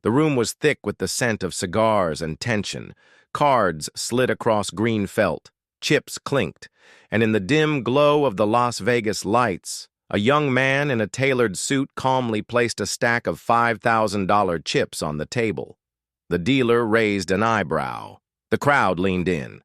The room was thick with the scent of cigars and tension. Cards slid across green felt, chips clinked, and in the dim glow of the Las Vegas lights, a young man in a tailored suit calmly placed a stack of $5,000 chips on the table. The dealer raised an eyebrow. The crowd leaned in.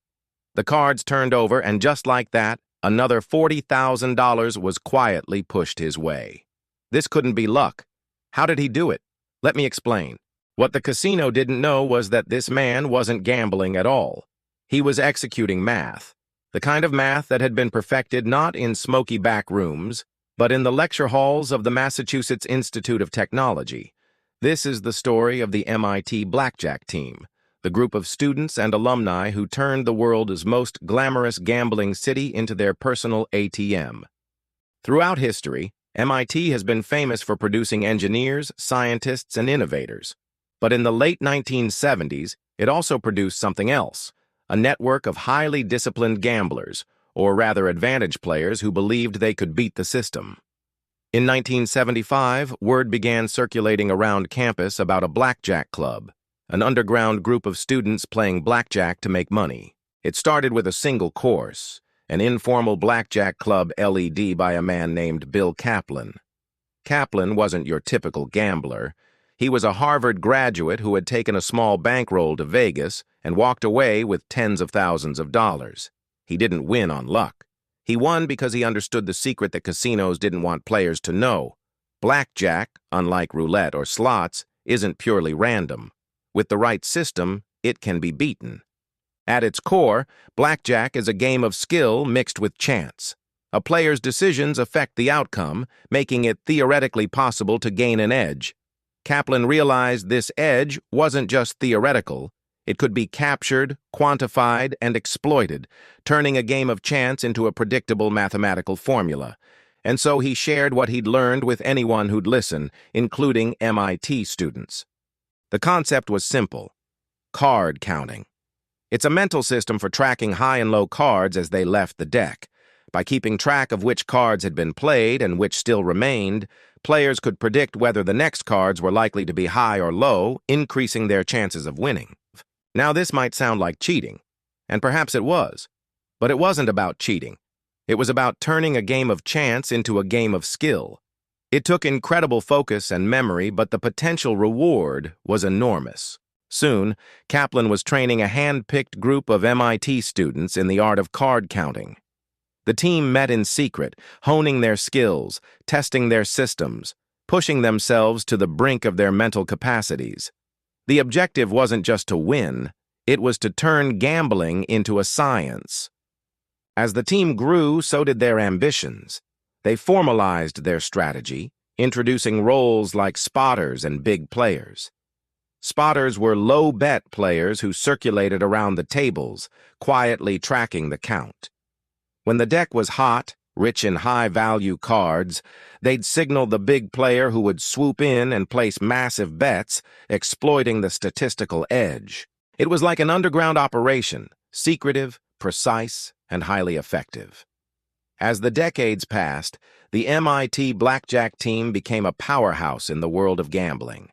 The cards turned over, and just like that, another $40,000 was quietly pushed his way. This couldn't be luck. How did he do it? Let me explain. What the casino didn't know was that this man wasn't gambling at all. He was executing math, the kind of math that had been perfected not in smoky back rooms, but in the lecture halls of the Massachusetts Institute of Technology. This is the story of the MIT Blackjack Team, the group of students and alumni who turned the world's most glamorous gambling city into their personal ATM. Throughout history, MIT has been famous for producing engineers, scientists, and innovators. But in the late 1970s, it also produced something else, a network of highly disciplined gamblers, or rather advantage players who believed they could beat the system. In 1975, word began circulating around campus about a blackjack club, an underground group of students playing blackjack to make money. It started with a single course, an informal blackjack club led by a man named Bill Kaplan. Kaplan wasn't your typical gambler. He was a Harvard graduate who had taken a small bankroll to Vegas and walked away with tens of thousands of dollars. He didn't win on luck. He won because he understood the secret that casinos didn't want players to know. Blackjack, unlike roulette or slots, isn't purely random. With the right system, it can be beaten. At its core, blackjack is a game of skill mixed with chance. A player's decisions affect the outcome, making it theoretically possible to gain an edge. Kaplan realized this edge wasn't just theoretical. It could be captured, quantified, and exploited, turning a game of chance into a predictable mathematical formula. And so he shared what he'd learned with anyone who'd listen, including MIT students. The concept was simple: card counting. It's a mental system for tracking high and low cards as they left the deck. By keeping track of which cards had been played and which still remained, players could predict whether the next cards were likely to be high or low, increasing their chances of winning. Now, this might sound like cheating, and perhaps it was, but it wasn't about cheating. It was about turning a game of chance into a game of skill. It took incredible focus and memory, but the potential reward was enormous. Soon, Kaplan was training a hand-picked group of MIT students in the art of card counting. The team met in secret, honing their skills, testing their systems, pushing themselves to the brink of their mental capacities. The objective wasn't just to win, it was to turn gambling into a science. As the team grew, so did their ambitions. They formalized their strategy, introducing roles like spotters and big players. Spotters were low-bet players who circulated around the tables, quietly tracking the count. When the deck was hot, rich in high-value cards, they'd signal the big player who would swoop in and place massive bets, exploiting the statistical edge. It was like an underground operation, secretive, precise, and highly effective. As the decades passed, the MIT Blackjack Team became a powerhouse in the world of gambling.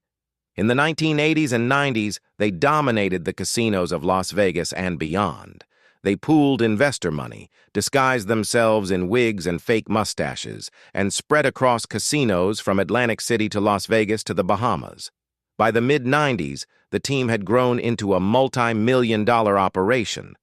In the 1980s and 90s, they dominated the casinos of Las Vegas and beyond. They pooled investor money, disguised themselves in wigs and fake mustaches, and spread across casinos from Atlantic City to Las Vegas to the Bahamas. By the mid-90s, the team had grown into a multi-million-dollar operation.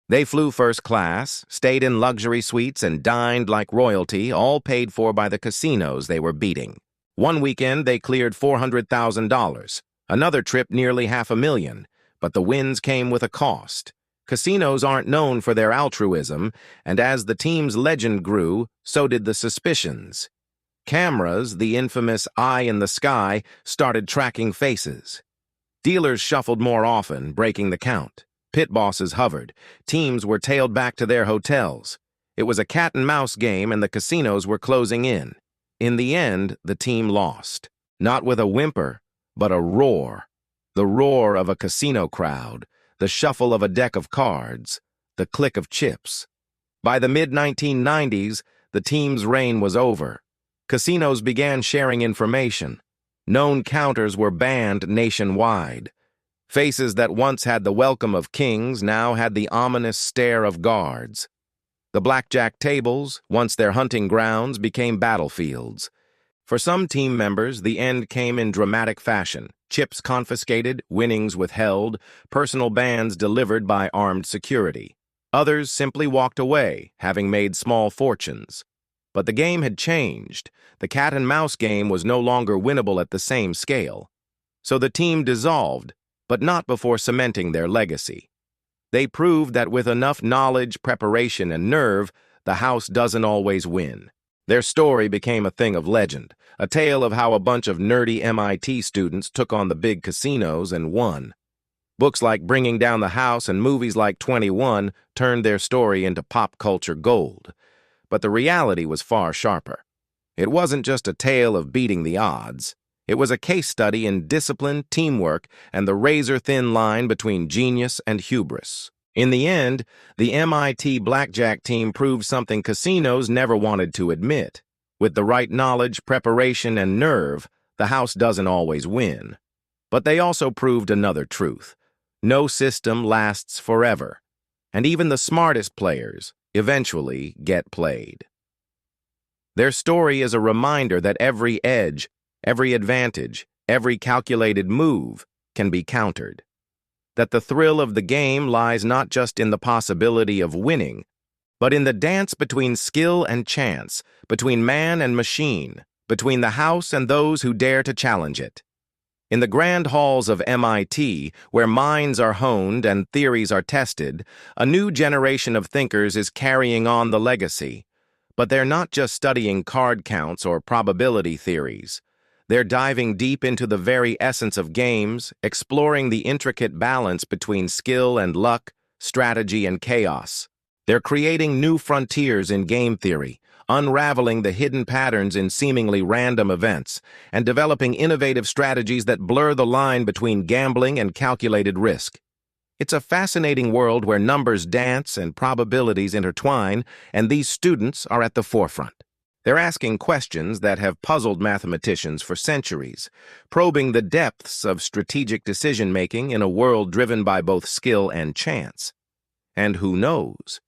They flew first class, stayed in luxury suites, and dined like royalty, all paid for by the casinos they were beating. One weekend, they cleared $400,000. Another trip, nearly $500,000. But the wins came with a cost. Casinos aren't known for their altruism, and as the team's legend grew, so did the suspicions. Cameras, the infamous eye in the sky, started tracking faces. Dealers shuffled more often, breaking the count. Pit bosses hovered. Teams were tailed back to their hotels. It was a cat-and-mouse game, and the casinos were closing in. In the end, the team lost. Not with a whimper, but a roar. The roar of a casino crowd, the shuffle of a deck of cards, the click of chips. By the mid-1990s, the team's reign was over. Casinos began sharing information. Known counters were banned nationwide. Faces that once had the welcome of kings now had the ominous stare of guards. The blackjack tables, once their hunting grounds, became battlefields. For some team members, the end came in dramatic fashion. Chips confiscated, winnings withheld, personal bans delivered by armed security. Others simply walked away, having made small fortunes. But the game had changed. The cat-and-mouse game was no longer winnable at the same scale. So the team dissolved, but not before cementing their legacy. They proved that with enough knowledge, preparation, and nerve, the house doesn't always win. Their story became a thing of legend, a tale of how a bunch of nerdy MIT students took on the big casinos and won. Books like Bringing Down the House and movies like 21 turned their story into pop culture gold. But the reality was far sharper. It wasn't just a tale of beating the odds. It was a case study in discipline, teamwork, and the razor-thin line between genius and hubris. In the end, the MIT Blackjack Team proved something casinos never wanted to admit. With the right knowledge, preparation, and nerve, the house doesn't always win. But they also proved another truth. No system lasts forever, and even the smartest players eventually get played. Their story is a reminder that every edge, every advantage, every calculated move can be countered. That the thrill of the game lies not just in the possibility of winning, but in the dance between skill and chance, between man and machine, between the house and those who dare to challenge it. In the grand halls of MIT, where minds are honed and theories are tested, a new generation of thinkers is carrying on the legacy. But they're not just studying card counts or probability theories. They're diving deep into the very essence of games, exploring the intricate balance between skill and luck, strategy and chaos. They're creating new frontiers in game theory, unraveling the hidden patterns in seemingly random events, and developing innovative strategies that blur the line between gambling and calculated risk. It's a fascinating world where numbers dance and probabilities intertwine, and these students are at the forefront. They're asking questions that have puzzled mathematicians for centuries, probing the depths of strategic decision-making in a world driven by both skill and chance. And who knows?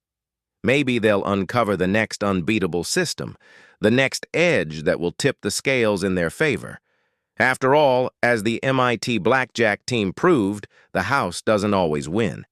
Maybe they'll uncover the next unbeatable system, the next edge that will tip the scales in their favor. After all, as the MIT Blackjack Team proved, the house doesn't always win.